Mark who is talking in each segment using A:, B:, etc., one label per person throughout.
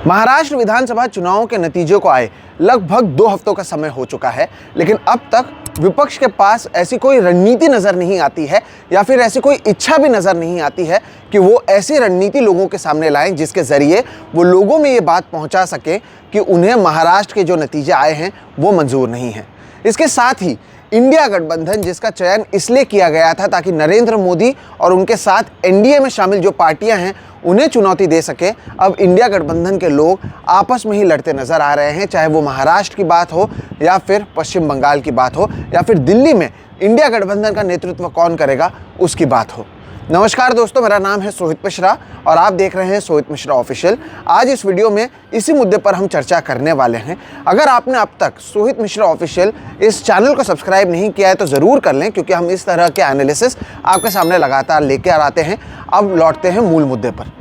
A: महाराष्ट्र विधानसभा चुनावों के नतीजों को आए लगभग 2 हफ्तों का समय हो चुका है, लेकिन अब तक विपक्ष के पास ऐसी कोई रणनीति नजर नहीं आती है या फिर ऐसी कोई इच्छा भी नजर नहीं आती है कि वो ऐसी रणनीति लोगों के सामने लाएं जिसके जरिए वो लोगों में ये बात पहुंचा सके कि उन्हें महाराष्ट्र के जो नतीजे आए हैं वो मंजूर नहीं हैं। इसके साथ ही इंडिया गठबंधन, जिसका चयन इसलिए किया गया था ताकि नरेंद्र मोदी और उनके साथ एनडीए में शामिल जो पार्टियां हैं उन्हें चुनौती दे सके, अब इंडिया गठबंधन के लोग आपस में ही लड़ते नजर आ रहे हैं, चाहे वो महाराष्ट्र की बात हो या फिर पश्चिम बंगाल की बात हो या फिर दिल्ली में इंडिया गठबंधन का नेतृत्व कौन करेगा उसकी बात हो। नमस्कार दोस्तों, मेरा नाम है सोहित मिश्रा और आप देख रहे हैं सोहित मिश्रा ऑफिशियल। आज इस वीडियो में इसी मुद्दे पर हम चर्चा करने वाले हैं। अगर आपने अब तक सोहित मिश्रा ऑफिशियल इस चैनल को सब्सक्राइब नहीं किया है तो ज़रूर कर लें, क्योंकि हम इस तरह के एनालिसिस आपके सामने लगातार लेकर आते हैं। अब लौटते हैं मूल मुद्दे पर।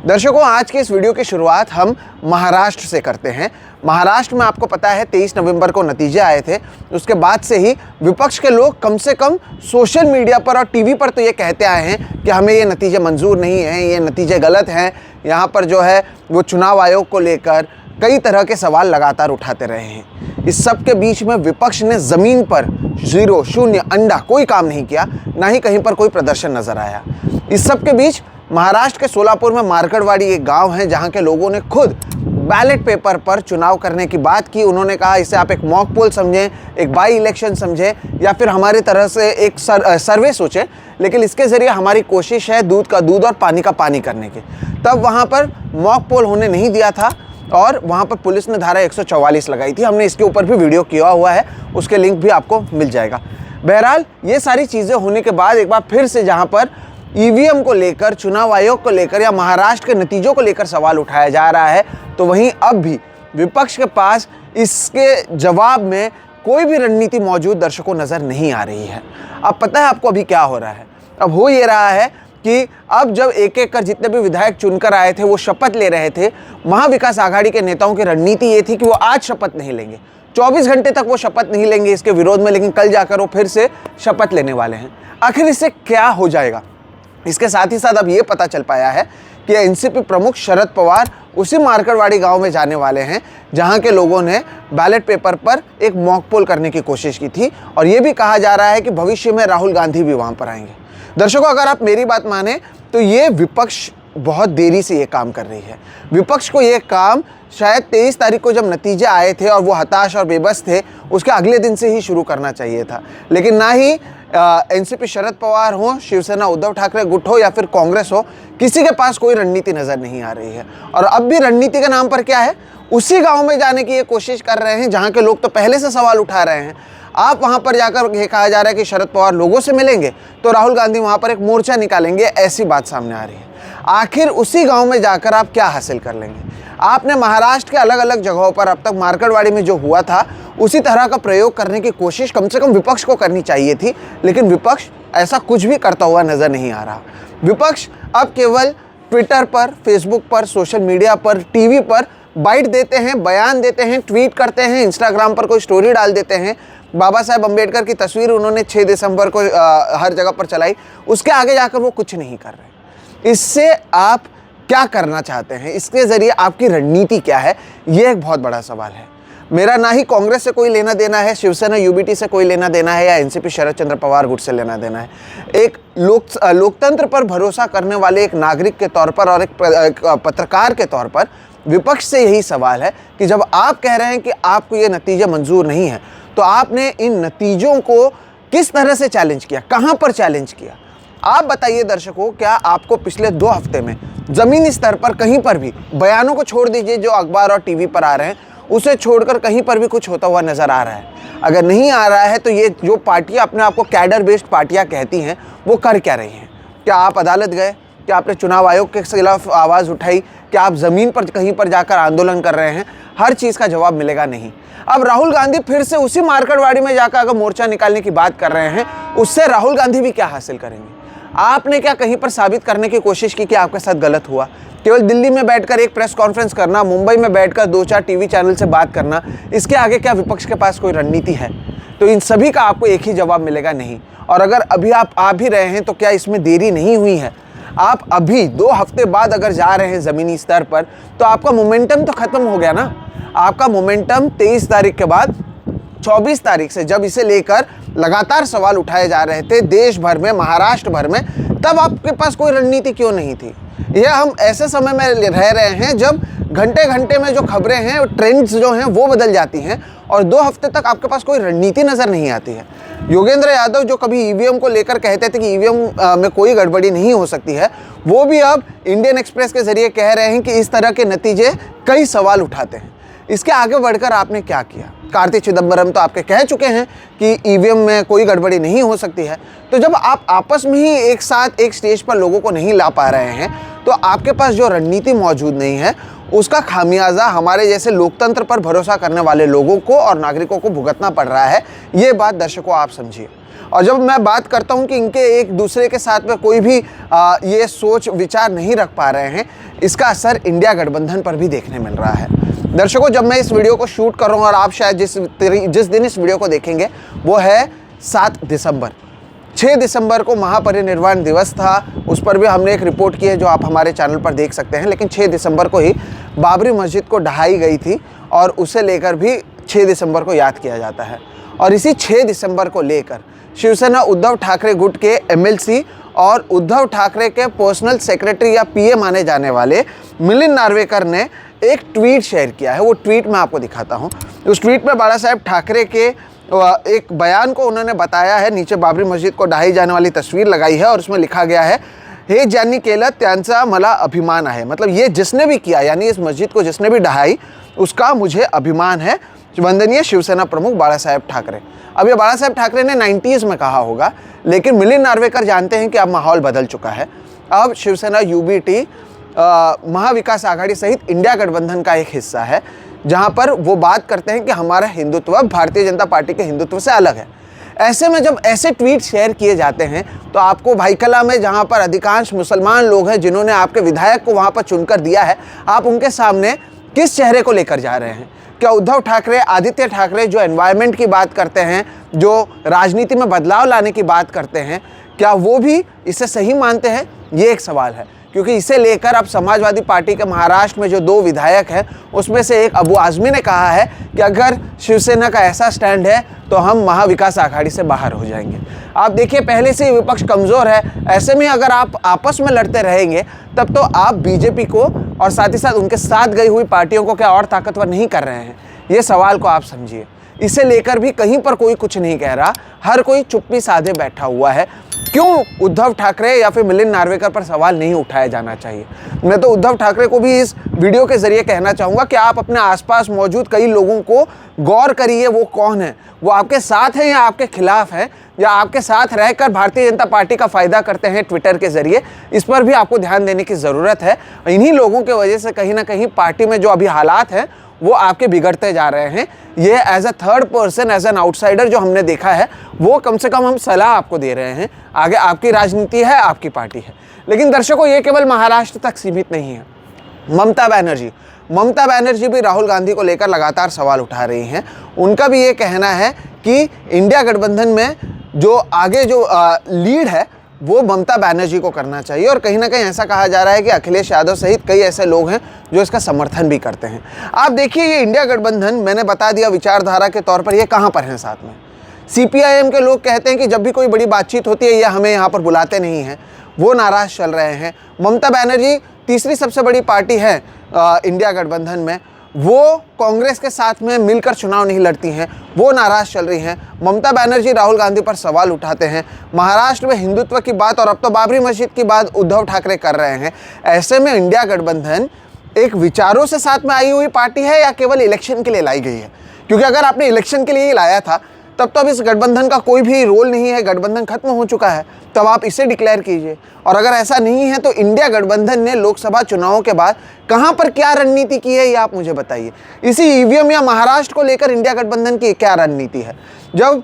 A: दर्शकों, आज के इस वीडियो की शुरुआत हम महाराष्ट्र से करते हैं। महाराष्ट्र में आपको पता है 23 नवंबर को नतीजे आए थे। उसके बाद से ही विपक्ष के लोग कम से कम सोशल मीडिया पर और टीवी पर तो ये कहते आए हैं कि हमें ये नतीजे मंजूर नहीं हैं, ये नतीजे गलत हैं। यहाँ पर जो है वो चुनाव आयोग को लेकर कई तरह के सवाल लगातार उठाते रहे हैं। इस सब के बीच में विपक्ष ने ज़मीन पर 0, 0, अंडा कोई काम नहीं किया, ना ही कहीं पर कोई प्रदर्शन नज़र आया। इस सब के बीच महाराष्ट्र के सोलापुर में मार्कड़वाड़ी एक गांव है जहां के लोगों ने खुद बैलेट पेपर पर चुनाव करने की बात की। उन्होंने कहा इसे आप एक मॉक पोल समझें, एक बाई इलेक्शन समझें या फिर हमारी तरह से एक सर्वे सोचें, लेकिन इसके ज़रिए हमारी कोशिश है दूध का दूध और पानी का पानी करने की। तब वहां पर मॉक पोल होने नहीं दिया था और वहां पर पुलिस ने धारा 144 लगाई थी। हमने इसके ऊपर भी वीडियो किया हुआ है, उसके लिंक भी आपको मिल जाएगा। बहरहाल ये सारी चीज़ें होने के बाद एक बार फिर से जहाँ पर ईवीएम को लेकर, चुनाव आयोग को लेकर या महाराष्ट्र के नतीजों को लेकर सवाल उठाया जा रहा है, तो वहीं अब भी विपक्ष के पास इसके जवाब में कोई भी रणनीति मौजूद दर्शकों नज़र नहीं आ रही है। अब पता है आपको अभी क्या हो रहा है? अब हो ये रहा है कि अब जब एक एक कर जितने भी विधायक चुनकर आए थे वो शपथ ले रहे थे, महाविकास आघाड़ी के नेताओं की रणनीति ये थी कि वो आज शपथ नहीं लेंगे, 24 घंटे तक वो शपथ नहीं लेंगे इसके विरोध में, लेकिन कल जाकर वो फिर से शपथ लेने वाले हैं। आखिर इससे क्या हो जाएगा? इसके साथ ही साथ अब ये पता चल पाया है कि एनसीपी प्रमुख शरद पवार उसी मार्कड़वाड़ी गांव में जाने वाले हैं जहां के लोगों ने बैलेट पेपर पर एक मॉक पोल करने की कोशिश की थी, और ये भी कहा जा रहा है कि भविष्य में राहुल गांधी भी वहां पर आएंगे। दर्शकों, अगर आप मेरी बात माने तो ये विपक्ष बहुत देरी से ये काम कर रही है। विपक्ष को ये काम शायद 23 तारीख को जब नतीजे आए थे और वो हताश और बेबस थे, उसके अगले दिन से ही शुरू करना चाहिए था, लेकिन ना ही एनसीपी शरद पवार हो, शिवसेना उद्धव ठाकरे गुट हो या फिर कांग्रेस हो, किसी के पास कोई रणनीति नज़र नहीं आ रही है। और अब भी रणनीति के नाम पर क्या है, उसी गांव में जाने की ये कोशिश कर रहे हैं जहां के लोग तो पहले से सवाल उठा रहे हैं। आप वहां पर जाकर ये कहा जा रहा है कि शरद पवार लोगों से मिलेंगे तो राहुल गांधी वहां पर एक मोर्चा निकालेंगे, ऐसी बात सामने आ रही है। आखिर उसी गांव में जाकर आप क्या हासिल कर लेंगे? आपने महाराष्ट्र के अलग अलग जगहों पर अब तक मार्कड़वाड़ी में जो हुआ था उसी तरह का प्रयोग करने की कोशिश कम से कम विपक्ष को करनी चाहिए थी, लेकिन विपक्ष ऐसा कुछ भी करता हुआ नजर नहीं आ रहा। विपक्ष अब केवल ट्विटर पर, फेसबुक पर, सोशल मीडिया पर, टीवी पर बाइट देते हैं, बयान देते हैं, ट्वीट करते हैं, इंस्टाग्राम पर कोई स्टोरी डाल देते हैं। बाबा साहेब अम्बेडकर की तस्वीर उन्होंने 6 दिसंबर को हर जगह पर चलाई, उसके आगे जाकर वो कुछ नहीं कर रहे। इससे आप क्या करना चाहते हैं? इसके ज़रिए आपकी रणनीति क्या है? ये एक बहुत बड़ा सवाल है। मेरा ना ही कांग्रेस से कोई लेना देना है, शिवसेना यूबीटी से कोई लेना देना है या एनसीपी शरद चंद्र पवार गुट से लेना देना है। एक लोकतंत्र पर भरोसा करने वाले एक नागरिक के तौर पर और एक पत्रकार के तौर पर विपक्ष से यही सवाल है कि जब आप कह रहे हैं कि आपको ये नतीजे मंजूर नहीं है, तो आपने इन नतीजों को किस तरह से चैलेंज किया, कहाँ पर चैलेंज किया? आप बताइए दर्शकों, क्या आपको पिछले 2 हफ्ते में ज़मीनी स्तर पर कहीं पर भी, बयानों को छोड़ दीजिए जो अखबार और टीवी पर आ रहे हैं, उसे छोड़कर कहीं पर भी कुछ होता हुआ नज़र आ रहा है? अगर नहीं आ रहा है तो ये जो पार्टियां अपने आप को कैडर बेस्ड पार्टियां कहती हैं वो कर क्या रही हैं? क्या आप अदालत गए? क्या आपने चुनाव आयोग के खिलाफ आवाज़ उठाई? क्या आप ज़मीन पर कहीं पर जाकर आंदोलन कर रहे हैं? हर चीज़ का जवाब मिलेगा नहीं। अब राहुल गांधी फिर से उसी मार्कड़वाड़ी में जाकर अगर मोर्चा निकालने की बात कर रहे हैं, उससे राहुल गांधी भी क्या हासिल करेंगे? आपने क्या कहीं पर साबित करने की कोशिश की कि आपके साथ गलत हुआ? केवल दिल्ली में बैठकर एक प्रेस कॉन्फ्रेंस करना, मुंबई में बैठकर 2-4 टीवी चैनल से बात करना, इसके आगे क्या विपक्ष के पास कोई रणनीति है? तो इन सभी का आपको एक ही जवाब मिलेगा, नहीं। और अगर अभी आप आ भी रहे हैं तो क्या इसमें देरी नहीं हुई है? आप अभी 2 हफ्ते बाद अगर जा रहे हैं ज़मीनी स्तर पर, तो आपका मोमेंटम तो ख़त्म हो गया ना। आपका मोमेंटम 23 तारीख के बाद 24 तारीख से जब इसे लेकर लगातार सवाल उठाए जा रहे थे देश भर में, महाराष्ट्र भर में, तब आपके पास कोई रणनीति क्यों नहीं थी? यह हम ऐसे समय में रह रहे हैं जब घंटे घंटे में जो खबरें हैं, ट्रेंड्स जो हैं वो बदल जाती हैं और 2 हफ्ते तक आपके पास कोई रणनीति नज़र नहीं आती है। योगेंद्र यादव जो कभी ईवीएम को लेकर कहते थे कि ईवीएम में कोई गड़बड़ी नहीं हो सकती है, वो भी अब इंडियन एक्सप्रेस के जरिए कह रहे हैं कि इस तरह के नतीजे कई सवाल उठाते हैं। इसके आगे बढ़कर आपने क्या किया? कार्ति चिदंबरम तो आपके कह चुके हैं कि ईवीएम में कोई गड़बड़ी नहीं हो सकती है। तो जब आप आपस में ही एक साथ एक स्टेज पर लोगों को नहीं ला पा रहे हैं, तो आपके पास जो रणनीति मौजूद नहीं है, उसका खामियाजा हमारे जैसे लोकतंत्र पर भरोसा करने वाले लोगों को और नागरिकों को भुगतना पड़ रहा है। ये बात दर्शकों आप समझिए। और जब मैं बात करता हूं कि इनके एक दूसरे के साथ में कोई भी ये सोच विचार नहीं रख पा रहे हैं, इसका असर इंडिया गठबंधन पर भी देखने मिल रहा है। दर्शकों, जब मैं इस वीडियो को शूट कर रहा हूं और आप शायद जिस दिन इस वीडियो को देखेंगे वो है 7 दिसंबर। 6 दिसंबर को महापरिनिर्वाण दिवस था, उस पर भी हमने एक रिपोर्ट की है जो आप हमारे चैनल पर देख सकते हैं। लेकिन 6 दिसंबर को ही बाबरी मस्जिद को ढहाई गई थी और उसे लेकर भी 6 दिसंबर को याद किया जाता है। और इसी 6 दिसंबर को लेकर शिवसेना उद्धव ठाकरे गुट के एमएलसी और उद्धव ठाकरे के पर्सनल सेक्रेटरी या पीए माने जाने वाले मिलिंद नार्वेकर ने एक ट्वीट शेयर किया है। वो ट्वीट मैं आपको दिखाता हूँ। उस ट्वीट में बाला साहेब ठाकरे के एक बयान को उन्होंने बताया है। नीचे बाबरी मस्जिद को ढहाई जाने वाली तस्वीर लगाई है और उसमें लिखा गया है, हे ज्यांनी केलं त्यांचा मला अभिमान है। मतलब ये जिसने भी किया, यानी इस मस्जिद को जिसने भी ढहाई, उसका मुझे अभिमान है। वंदनीय शिवसेना प्रमुख बाला साहेब ठाकरे। अब ये बाला साहेब ठाकरे ने 90s में कहा होगा, लेकिन मिलिंद नार्वेकर जानते हैं कि अब माहौल बदल चुका है। अब शिवसेना यूबीटी महाविकास आघाड़ी सहित इंडिया गठबंधन का एक हिस्सा है, जहां पर वो बात करते हैं कि हमारा हिंदुत्व भारतीय जनता पार्टी के हिंदुत्व से अलग है। ऐसे में जब ऐसे ट्वीट शेयर किए जाते हैं तो आपको भाईकला में, जहां पर अधिकांश मुसलमान लोग हैं जिन्होंने आपके विधायक को वहां पर चुनकर दिया है, आप उनके सामने किस चेहरे को लेकर जा रहे हैं? क्या उद्धव ठाकरे, आदित्य ठाकरे जो एनवायरनमेंट की बात करते हैं, जो राजनीति में बदलाव लाने की बात करते हैं, क्या वो भी इसे सही मानते हैं? ये एक सवाल है, क्योंकि इसे लेकर अब समाजवादी पार्टी के महाराष्ट्र में जो 2 विधायक हैं, उसमें से एक अबू आजमी ने कहा है कि अगर शिवसेना का ऐसा स्टैंड है तो हम महाविकास आघाड़ी से बाहर हो जाएंगे। आप देखिए, पहले से ही विपक्ष कमज़ोर है। ऐसे में अगर आप आपस में लड़ते रहेंगे तब तो आप बीजेपी को और साथ ही साथ उनके साथ गई हुई पार्टियों को क्या और ताकतवर नहीं कर रहे हैं? ये सवाल को आप समझिए। इसे लेकर भी कहीं पर कोई कुछ नहीं कह रहा, हर कोई चुप्पी साधे बैठा हुआ है। क्यों उद्धव ठाकरे या फिर मिलिंद नार्वेकर पर सवाल नहीं उठाया जाना चाहिए? मैं तो उद्धव ठाकरे को भी इस वीडियो के जरिए कहना चाहूँगा कि आप अपने आसपास मौजूद कई लोगों को गौर करिए, वो कौन है, वो आपके साथ हैं या आपके खिलाफ हैं, या आपके साथ रहकर भारतीय जनता पार्टी का फ़ायदा करते हैं ट्विटर के जरिए। इस पर भी आपको ध्यान देने की ज़रूरत है। इन्हीं लोगों के वजह से कहीं ना कहीं पार्टी में जो अभी हालात हैं वो आपके बिगड़ते जा रहे हैं। ये as a third person, as an outsider जो हमने देखा है, वो कम से कम हम सलाह आपको दे रहे हैं। आगे आपकी राजनीति है, आपकी पार्टी है। लेकिन दर्शकों, ये केवल महाराष्ट्र तक सीमित नहीं है। ममता बनर्जी भी राहुल गांधी को लेकर लगातार सवाल उठा रही हैं। उनका भी ये कहना है कि इंडिया गठबंधन में जो आगे जो लीड है वो ममता बनर्जी को करना चाहिए। और कहीं ना कहीं ऐसा कहा जा रहा है कि अखिलेश यादव सहित कई ऐसे लोग हैं जो इसका समर्थन भी करते हैं। आप देखिए, ये इंडिया गठबंधन, मैंने बता दिया विचारधारा के तौर पर ये कहाँ पर हैं साथ में। सीपीआईएम के लोग कहते हैं कि जब भी कोई बड़ी बातचीत होती है ये हमें यहाँ पर बुलाते नहीं हैं, वो नाराज़ चल रहे हैं। ममता बनर्जी तीसरी सबसे बड़ी पार्टी है इंडिया गठबंधन में, वो कांग्रेस के साथ में मिलकर चुनाव नहीं लड़ती हैं, वो नाराज़ चल रही हैं। ममता बनर्जी राहुल गांधी पर सवाल उठाते हैं। महाराष्ट्र में हिंदुत्व की बात और अब तो बाबरी मस्जिद की बात उद्धव ठाकरे कर रहे हैं। ऐसे में इंडिया गठबंधन एक विचारों से साथ में आई हुई पार्टी है या केवल इलेक्शन के लिए लाई गई है? क्योंकि अगर आपने इलेक्शन के लिए ही लाया था तब तो अब इस गठबंधन का कोई भी रोल नहीं है, गठबंधन खत्म हो चुका है, तब आप इसे डिक्लेयर कीजिए। और अगर ऐसा नहीं है तो इंडिया गठबंधन ने लोकसभा चुनावों के बाद कहां पर क्या रणनीति की है, ये आप मुझे बताइए। इसी ईवीएम या महाराष्ट्र को लेकर इंडिया गठबंधन की क्या रणनीति है? जब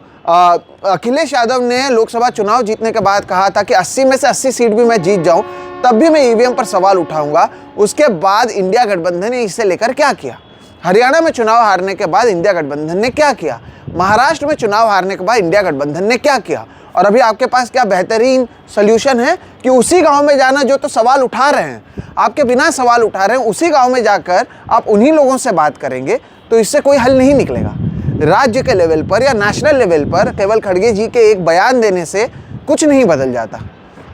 A: अखिलेश यादव ने लोकसभा चुनाव जीतने के बाद कहा था कि 80 में से 80 सीट भी मैं जीत जाऊं तब भी मैं ईवीएम पर सवाल उठाऊंगा, उसके बाद इंडिया गठबंधन ने इससे लेकर क्या किया? हरियाणा में चुनाव हारने के बाद इंडिया गठबंधन ने क्या किया, महाराष्ट्र में चुनाव हारने के बाद इंडिया गठबंधन ने क्या किया, और अभी आपके पास क्या बेहतरीन सोल्यूशन है कि उसी गांव में जाना जो तो सवाल उठा रहे हैं, आपके बिना सवाल उठा रहे हैं, उसी गांव में जाकर आप उन्हीं लोगों से बात करेंगे, तो इससे कोई हल नहीं निकलेगा। राज्य के लेवल पर या नेशनल लेवल पर केवल खड़गे जी के एक बयान देने से कुछ नहीं बदल जाता।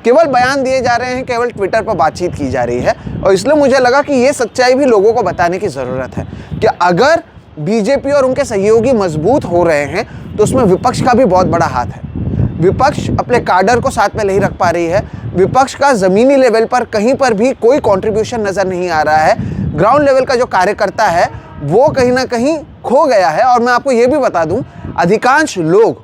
A: केवल बयान दिए जा रहे हैं, केवल ट्विटर पर बातचीत की जा रही है, और इसलिए मुझे लगा कि ये सच्चाई भी लोगों को बताने की ज़रूरत है कि अगर बीजेपी और उनके सहयोगी मजबूत हो रहे हैं तो उसमें विपक्ष का भी बहुत बड़ा हाथ है। विपक्ष अपने काडर को साथ में नहीं रख पा रही है, विपक्ष का ज़मीनी लेवल पर कहीं पर भी कोई कंट्रीब्यूशन नज़र नहीं आ रहा है, ग्राउंड लेवल का जो कार्यकर्ता है वो कहीं ना कहीं खो गया है। और मैं आपको ये भी बता दूं, अधिकांश लोग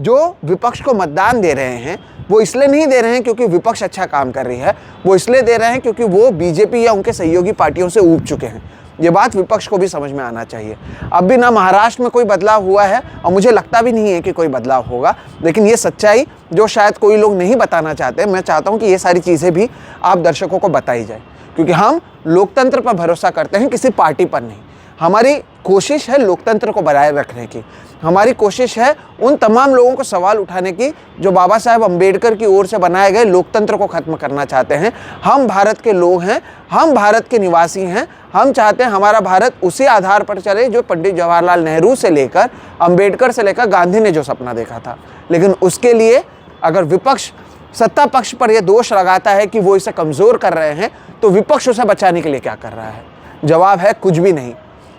A: जो विपक्ष को मतदान दे रहे हैं वो इसलिए नहीं दे रहे हैं क्योंकि विपक्ष अच्छा काम कर रही है, वो इसलिए दे रहे हैं क्योंकि वो बीजेपी या उनके सहयोगी पार्टियों से ऊब चुके हैं। ये बात विपक्ष को भी समझ में आना चाहिए। अब भी ना महाराष्ट्र में कोई बदलाव हुआ है और मुझे लगता भी नहीं है कि कोई बदलाव होगा, लेकिन ये सच्चाई जो शायद कोई लोग नहीं बताना चाहते, मैं चाहता हूँ कि ये सारी चीज़ें भी आप दर्शकों को बताई जाए, क्योंकि हम लोकतंत्र पर भरोसा करते हैं, किसी पार्टी पर नहीं। हमारी कोशिश है लोकतंत्र को बनाए रखने की, हमारी कोशिश है उन तमाम लोगों को सवाल उठाने की जो बाबा साहेब अम्बेडकर की ओर से बनाए गए लोकतंत्र को ख़त्म करना चाहते हैं। हम भारत के लोग हैं, हम भारत के निवासी हैं, हम चाहते हैं हमारा भारत उसी आधार पर चले जो पंडित जवाहरलाल नेहरू से लेकर अम्बेडकर से लेकर गांधी ने जो सपना देखा था। लेकिन उसके लिए अगर विपक्ष सत्ता पक्ष पर यह दोष लगाता है कि वो इसे कमज़ोर कर रहे हैं, तो विपक्ष उसे बचाने के लिए क्या कर रहा है? जवाब है कुछ भी नहीं।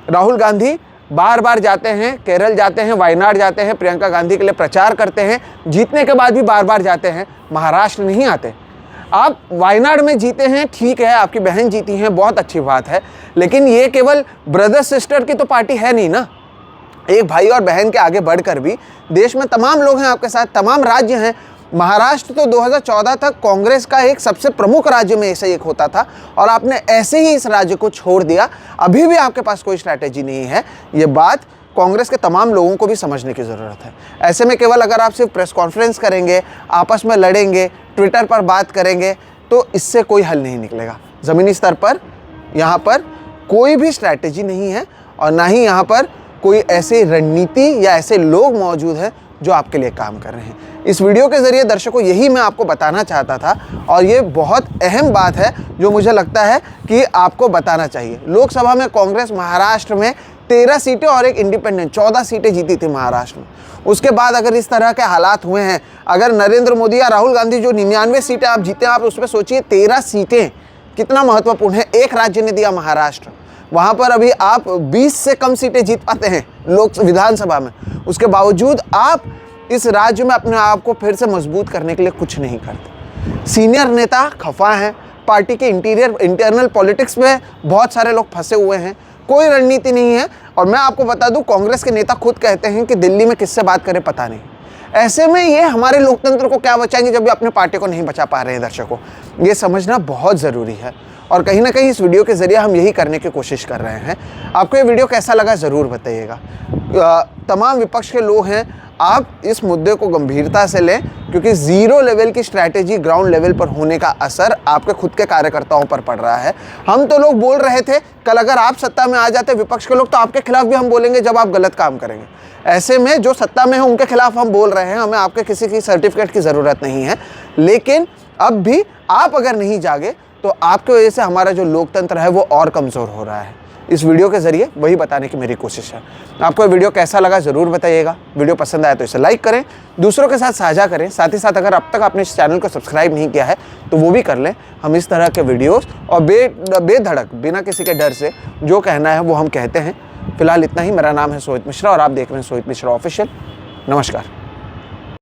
A: राहुल गांधी बार बार जाते हैं, केरल जाते हैं, वायनाड जाते हैं, प्रियंका गांधी के लिए प्रचार करते हैं, जीतने के बाद भी बार बार जाते हैं, महाराष्ट्र नहीं आते। आप वायनाड में जीते हैं, ठीक है, आपकी बहन जीती हैं, बहुत अच्छी बात है, लेकिन ये केवल ब्रदर सिस्टर की तो पार्टी है नहीं ना। एक भाई और बहन के आगे बढ़कर भी देश में तमाम लोग हैं आपके साथ, तमाम राज्य हैं। महाराष्ट्र तो 2014 तक कांग्रेस का एक सबसे प्रमुख राज्य में से एक होता था, और आपने ऐसे ही इस राज्य को छोड़ दिया। अभी भी आपके पास कोई स्ट्रैटेजी नहीं है। ये बात कांग्रेस के तमाम लोगों को भी समझने की ज़रूरत है। ऐसे में केवल अगर आप सिर्फ प्रेस कॉन्फ्रेंस करेंगे, आपस में लड़ेंगे, ट्विटर पर बात करेंगे, तो इससे कोई हल नहीं निकलेगा। ज़मीनी स्तर पर यहाँ पर कोई भी स्ट्रैटेजी नहीं है, और ना ही यहाँ पर कोई ऐसी रणनीति या ऐसे लोग मौजूद हैं जो आपके लिए काम कर रहे हैं। इस वीडियो के ज़रिए दर्शकों यही मैं आपको बताना चाहता था, और ये बहुत अहम बात है जो मुझे लगता है कि आपको बताना चाहिए। लोकसभा में कांग्रेस महाराष्ट्र में 13 सीटें और एक इंडिपेंडेंट 14 सीटें जीती थी महाराष्ट्र में। उसके बाद अगर इस तरह के हालात हुए हैं, अगर नरेंद्र मोदी या राहुल गांधी जो 99 सीटें आप जीते हैं, आप उसमें सोचिए 13 सीटें कितना महत्वपूर्ण है। एक राज्य ने दिया महाराष्ट्र, वहाँ पर अभी आप 20 से कम सीटें जीत पाते हैं लोक विधानसभा में, उसके बावजूद आप इस राज्य में अपने आप को फिर से मजबूत करने के लिए कुछ नहीं करते। सीनियर नेता खफा हैं, पार्टी के इंटरनल पॉलिटिक्स में बहुत सारे लोग फंसे हुए हैं, कोई रणनीति नहीं है। और मैं आपको बता दूं, कांग्रेस के नेता खुद कहते हैं कि दिल्ली में किससे बात करें पता नहीं। ऐसे में ये हमारे लोकतंत्र को क्या बचाएंगे जब ये अपने पार्टी को नहीं बचा पा रहे हैं? दर्शकों, ये समझना बहुत ज़रूरी है, और कहीं ना कहीं इस वीडियो के ज़रिए हम यही करने की कोशिश कर रहे हैं। आपको ये वीडियो कैसा लगा ज़रूर बताइएगा। तमाम विपक्ष के लोग हैं, आप इस मुद्दे को गंभीरता से लें, क्योंकि ज़ीरो लेवल की स्ट्रैटेजी ग्राउंड लेवल पर होने का असर आपके खुद के कार्यकर्ताओं पर पड़ रहा है। हम तो लोग बोल रहे थे, कल अगर आप सत्ता में आ जाते विपक्ष के लोग, तो आपके खिलाफ भी हम बोलेंगे जब आप गलत काम करेंगे। ऐसे में जो सत्ता में है उनके खिलाफ हम बोल रहे हैं, हमें आपके किसी की सर्टिफिकेट की ज़रूरत नहीं है। लेकिन अब भी आप अगर नहीं जागे तो आपकी वजह से हमारा जो लोकतंत्र है वो और कमज़ोर हो रहा है। इस वीडियो के ज़रिए वही बताने की मेरी कोशिश है। आपको ये वीडियो कैसा लगा ज़रूर बताइएगा। वीडियो पसंद आया तो इसे लाइक करें, दूसरों के साथ साझा करें। साथ ही साथ अगर अब तक आपने इस चैनल को सब्सक्राइब नहीं किया है तो वो भी कर लें। हम इस तरह के वीडियोस और बेधड़क बिना किसी के डर से जो कहना है वो हम कहते हैं। फिलहाल इतना ही। मेरा नाम है सोहित मिश्रा और आप देख रहे हैं सोहित मिश्रा ऑफिशियल। नमस्कार।